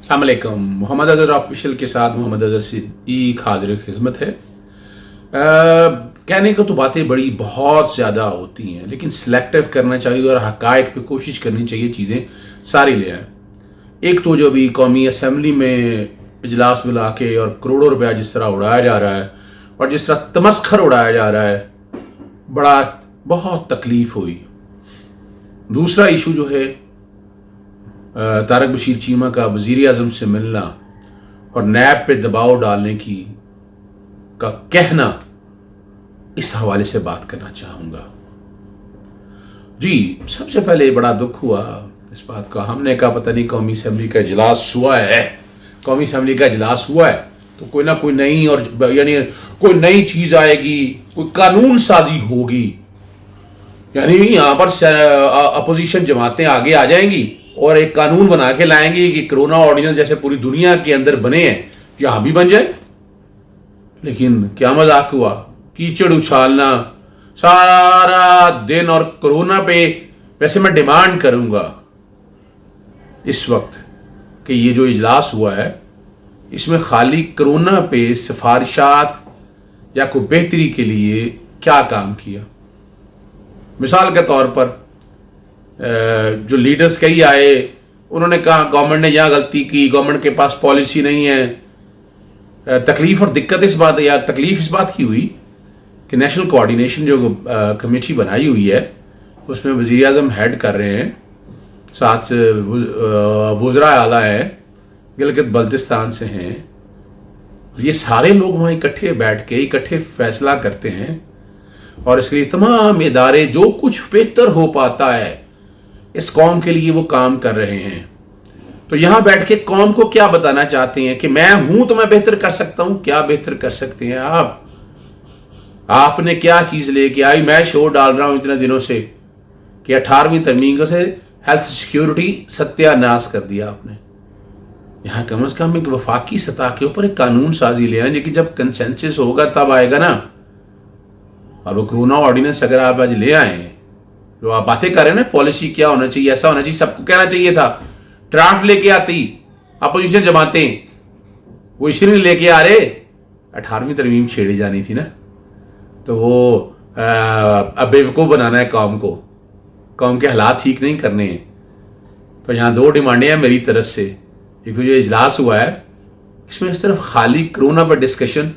अस्सलाम वालेकुम। मोहम्मद अजहर ऑफिशियल के साथ मोहम्मद अजहर सिद्दीक हाजिर खिदमत है। कहने को तो बातें बड़ी बहुत ज़्यादा होती हैं, लेकिन सिलेक्टिव करना चाहिए और हक़ाइक़ पे कोशिश करनी चाहिए चीज़ें सारी ले आएँ। एक तो जो अभी कौमी असम्बली में इजलास बुला के और करोड़ों रुपया जिस तरह उड़ाया जा रहा है और जिस तरह तमस्खर उड़ाया जा रहा है, बहुत तकलीफ़ हुई। दूसरा इशू जो है तारक बशीर चीमा का वज़ीर आज़म से मिलना और नैब पे दबाव डालने का कहना, इस हवाले से बात करना चाहूँगा। जी, सबसे पहले बड़ा दुख हुआ इस बात का। हमने कहा पता नहीं कौमी असम्बली का इजलास हुआ है, कौमी असम्बली का इजलास हुआ है तो कोई ना कोई नई और यानी कोई नई चीज़ आएगी, कोई कानून साजी होगी, यानी यहाँ पर अपोजिशन जमातें आगे आ जाएंगी और एक कानून बना के लाएंगे कि कोरोना ऑर्डिनेंस जैसे पूरी दुनिया के अंदर बने हैं यहाँ भी बन जाए। लेकिन क्या मजाक हुआ, कीचड़ उछालना सारा दिन। और कोरोना पे वैसे मैं डिमांड करूंगा इस वक्त कि ये जो इजलास हुआ है इसमें खाली कोरोना पे सिफारिशात या कोई बेहतरी के लिए क्या काम किया। मिसाल के तौर पर जो लीडर्स कई आए, उन्होंने कहा गवर्नमेंट ने यहाँ गलती की, गवर्नमेंट के पास पॉलिसी नहीं है। तकलीफ और दिक्कत इस बात या तकलीफ इस बात की हुई कि नेशनल कोऑर्डिनेशन जो कमेटी बनाई हुई है उसमें वज़ीर आज़म हेड कर रहे हैं, साथ वज़रा आला है, गिलगित बल्तिस्तान से हैं। ये सारे लोग वहाँ इकट्ठे बैठ के इकट्ठे फैसला करते हैं और इसके लिए तमाम इदारे जो कुछ बेहतर हो पाता है इस कौम के लिए वो काम कर रहे हैं। तो यहाँ बैठ के कौम को क्या बताना चाहते हैं कि मैं हूं तो मैं बेहतर कर सकता हूं। क्या बेहतर कर सकते हैं आप? आपने क्या चीज़ लेके आई? मैं शो डाल रहा हूं इतने दिनों से कि 18वीं तरमीम से हेल्थ सिक्योरिटी सत्यानाश कर दिया आपने। यहाँ कम से कम एक वफाकी सतह के ऊपर एक कानून साजी ले आए, लेकिन जब कंसेंसस होगा तब आएगा ना। और वो कोरोना ऑर्डिनेंस अगर आप आज ले आए, जो आप बातें कर रहे हैं ना, पॉलिसी क्या होना चाहिए, ऐसा होना चाहिए, सबको कहना चाहिए था। ड्राफ्ट लेके आती अपोजिशन जमातें, वो इसलिए लेके आ रहे 18वीं तरमीम छेड़ी जानी थी ना, तो वो अब बेवकूफ़ बनाना है कौम के हालात ठीक नहीं करने हैं। तो यहाँ दो डिमांडें हैं मेरी तरफ से। एक तो जो इजलास हुआ है इसमें इस तरफ खाली कोरोना पर डिस्कशन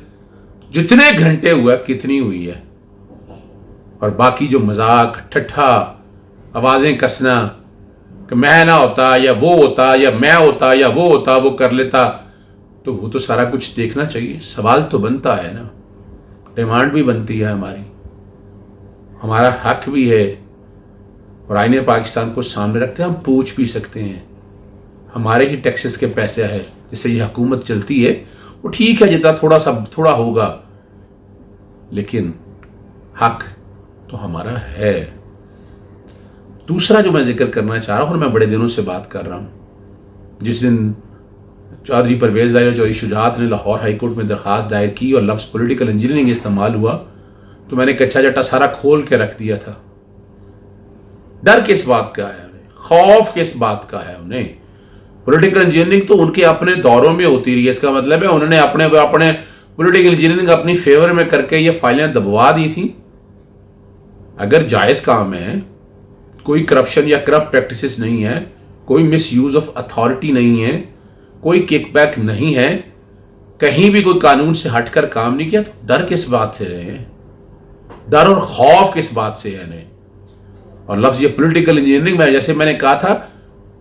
जितने घंटे हुआ कितनी हुई है, और बाकी जो मजाक ठट्ठा आवाज़ें कसना कि मैं ना होता या वो होता या मैं होता या वो होता, वो कर लेता, तो वो तो सारा कुछ देखना चाहिए। सवाल तो बनता है ना, डिमांड भी बनती है, हमारा हक भी है और आईने पाकिस्तान को सामने रखते हैं। हम पूछ भी सकते हैं, हमारे ही टैक्सेस के पैसे है जिससे ये हुकूमत चलती है, वो ठीक है जितना थोड़ा होगा, लेकिन हक तो हमारा है। दूसरा जो मैं जिक्र करना चाह रहा हूँ और मैं बड़े दिनों से बात कर रहा हूँ, जिस दिन चौधरी परवेज़ दारी और चौधरी शुजात ने लाहौर हाई कोर्ट में दरख्वास्त दायर की और लफ्ज़ पॉलिटिकल इंजीनियरिंग इस्तेमाल हुआ, तो मैंने कच्चा जट्टा सारा खोल के रख दिया था। डर किस बात का है उन्हें, खौफ किस बात का है उन्हें? पॉलिटिकल इंजीनियरिंग तो उनके अपने दौरों में होती रही है। इसका मतलब है उन्होंने अपने पॉलिटिकल इंजीनियरिंग अपनी फेवर में करके ये फाइलें दबवा दी थी। अगर जायज़ काम है, कोई करप्शन या करप्ट प्रैक्टिसेस नहीं है, कोई मिस यूज़ ऑफ अथॉरिटी नहीं है, कोई किकबैक नहीं है, कहीं भी कोई कानून से हटकर काम नहीं किया, तो डर किस बात से रहे हैं? डर और खौफ किस बात से है इन्हें? और लफ्ज़ ये पॉलिटिकल इंजीनियरिंग में, जैसे मैंने कहा था,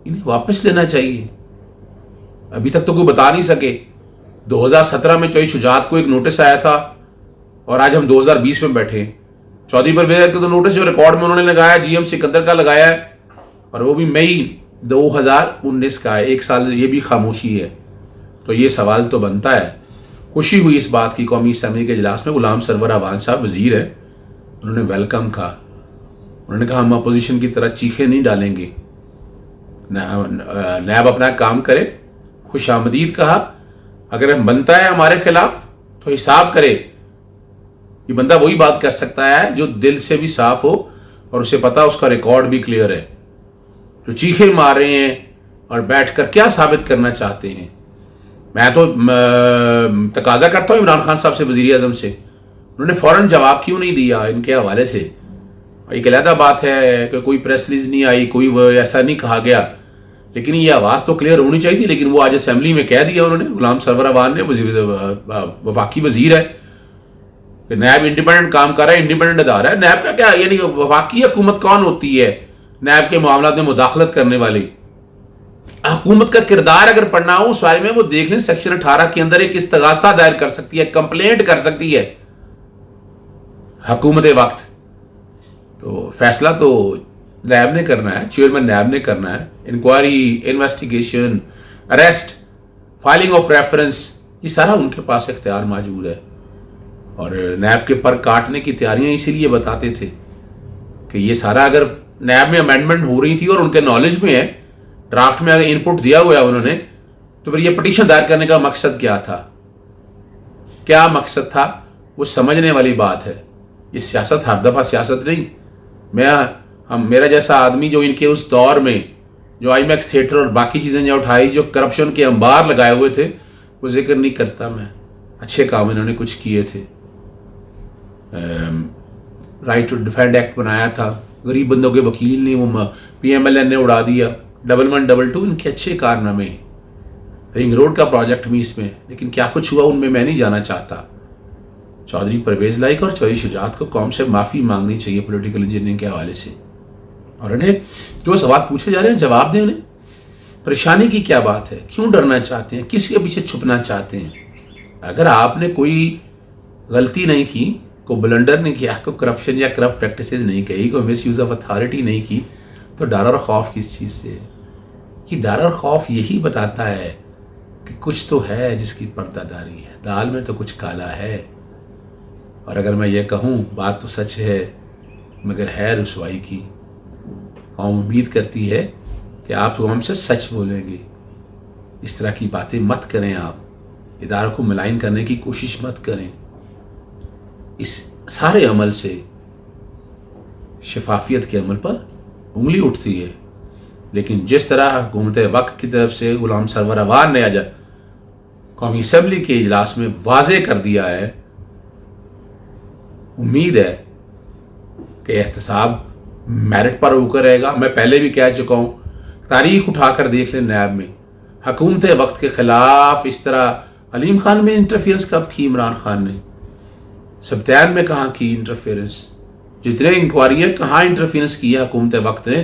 इन्हें वापस लेना चाहिए। अभी तक तो कोई बता नहीं सके। 2017 में चौधरी शुजात को एक नोटिस आया था और आज हम 2020 में बैठे। चौधरी परवेज़ का तो नोटिस जो रिकॉर्ड में उन्होंने लगाया GM सिकंदर का लगाया है, और वो भी मई 2019 का है। एक साल ये भी खामोशी है। तो ये सवाल तो बनता है। खुशी हुई इस बात की, कौमी असम्बली के इजलास में गुलाम सरवर अवान साहब वज़ीर है, उन्होंने वेलकम कहा। उन्होंने कहा हम अपोजिशन की तरह चीखें नहीं डालेंगे, नैब अपना काम करे। खुश आमदीद कहा, अगर हम बनता है हमारे खिलाफ तो हिसाब करे। ये बंदा वही बात कर सकता है जो दिल से भी साफ हो और उसे पता उसका रिकॉर्ड भी क्लियर है। जो चीखे मार रहे हैं اور بیٹھ کر کیا ثابت کرنا چاہتے ہیں. میں تو تقاضا کرتا ہوں عمران خان صاحب سے, وزیر اعظم سے, انہوں نے فوراً جواب کیوں نہیں دیا ان کے حوالے سے. ایک علیحدہ بات ہے کہ کوئی پریس ریلیز نہیں آئی, کوئی ایسا نہیں کہا گیا, لیکن یہ آواز تو کلیئر ہونی چاہیے تھی. لیکن وہ آج اسمبلی میں کہہ دیا انہوں نے, غلام سرور اوان نے, وفاقی وزیر ہے, کہ نیب انڈیپینڈنٹ کام کر رہا ہے, انڈیپینڈنٹ ادارہ ہے. نیب کا کیا, یعنی وفاقی حکومت کون ہوتی ہے نیب کے معاملات میں مداخلت کرنے والی؟ حکومت کا کردار اگر پڑھنا ہو اس بارے میں وہ دیکھ لیں, سیکشن 18 کے اندر ایک استغاثہ دائر کر سکتی ہے, کمپلینٹ کر سکتی ہے حکومت وقت. تو فیصلہ تو نیب نے کرنا ہے, چیئرمین نیب نے کرنا ہے. Inquiry, investigation, arrest, filing of reference, یہ سارا ان کے پاس اختیار موجود ہے. اور نیب کے پر کاٹنے کی تیاریاں اسی لیے بتاتے تھے کہ یہ سارا اگر نیب میں امینڈمنٹ ہو رہی تھی اور ان کے نالج میں ہے, ڈرافٹ میں اگر ان پٹ دیا ہوا ہے انہوں نے, تو پھر یہ پٹیشن دائر کرنے کا مقصد کیا تھا؟ کیا مقصد تھا وہ سمجھنے والی بات ہے. یہ سیاست ہر دفعہ سیاست نہیں. میرا جیسا آدمی جو ان کے اس دور میں جو آئی میکس تھیٹر اور باقی چیزیں جو اٹھائی, جو کرپشن کے انبار لگائے ہوئے تھے, وہ ذکر نہیں کرتا میں. اچھے کام انہوں نے کچھ کیے تھے. رائٹ ٹو ڈیفینڈ ایکٹ بنایا تھا, غریب بندوں کے وکیل نے وہ پی ایم ایل این نے اڑا دیا. 1122 ان کے اچھے کارنامے. رنگ روڈ کا پروجیکٹ بھی اس میں, لیکن کیا کچھ ہوا ان میں نہیں جانا چاہتا. چودھری پرویز لائق اور چودھری شجاعت کو قوم سے معافی مانگنی چاہیے پولیٹیکل انجینئرنگ کے حوالے سے. اور انہیں جو سوال پوچھے جا رہے ہیں جواب دیں انہیں. پریشانی کی کیا بات ہے, کیوں ڈرنا چاہتے ہیں, کس کے پیچھے چھپنا چاہتے ہیں؟ اگر آپ نے کوئی غلطی نہیں کی, کوئی بلنڈر نہیں کیا, کوئی کرپشن یا کرپٹ پریکٹسز نہیں کہی, کوئی مس یوز آف اتھارٹی نہیں کی, تو ڈر اور خوف کس چیز سے ہے؟ یہ ڈر اور خوف یہی بتاتا ہے کہ کچھ تو ہے جس کی پردہ داری ہے, دال میں تو کچھ کالا ہے. اور اگر میں یہ کہوں بات تو سچ ہے مگر ہے رسوائی کی. قوم امید کرتی ہے کہ آپ قوم سے سچ بولیں گے. اس طرح کی باتیں مت کریں, آپ اداروں کو ملائن کرنے کی کوشش مت کریں. اس سارے عمل سے شفافیت کے عمل پر انگلی اٹھتی ہے. لیکن جس طرح حکومت وقت کی طرف سے غلام سرور اوان نے آج قومی اسمبلی کے اجلاس میں واضح کر دیا ہے, امید ہے کہ احتساب میرٹ پر ہو کر رہے گا. میں پہلے بھی کہہ چکا ہوں, تاریخ اٹھا کر دیکھ لیں, نیب میں حکومت وقت کے خلاف اس طرح علیم خان میں انٹرفیئرنس کب کی عمران خان نے؟ سبتین میں کہاں کی انٹرفیئرنس؟ جتنے انکوائری ہیں کہاں انٹرفیئرنس کی ہے حکومت وقت نے؟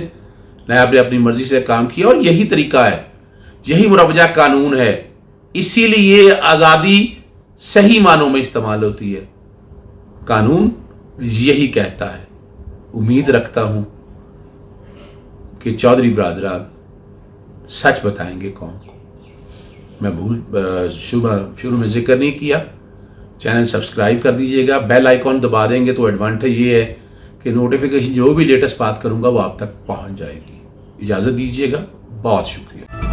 نیب نے اپنی مرضی سے کام کیا, اور یہی طریقہ ہے, یہی مروجہ قانون ہے. اسی لیے آزادی صحیح معنوں میں استعمال ہوتی ہے. قانون یہی کہتا ہے. امید رکھتا ہوں کہ چودھری برادران سچ بتائیں گے قوم کو. میں شروع میں ذکر نہیں کیا, چینل سبسکرائب کر دیجئے گا, بیل آئیکن دبا دیں گے تو ایڈوانٹیج یہ ہے کہ نوٹیفیکیشن جو بھی لیٹسٹ بات کروں گا وہ آپ تک پہنچ جائے گی. اجازت دیجئے گا, بہت شکریہ.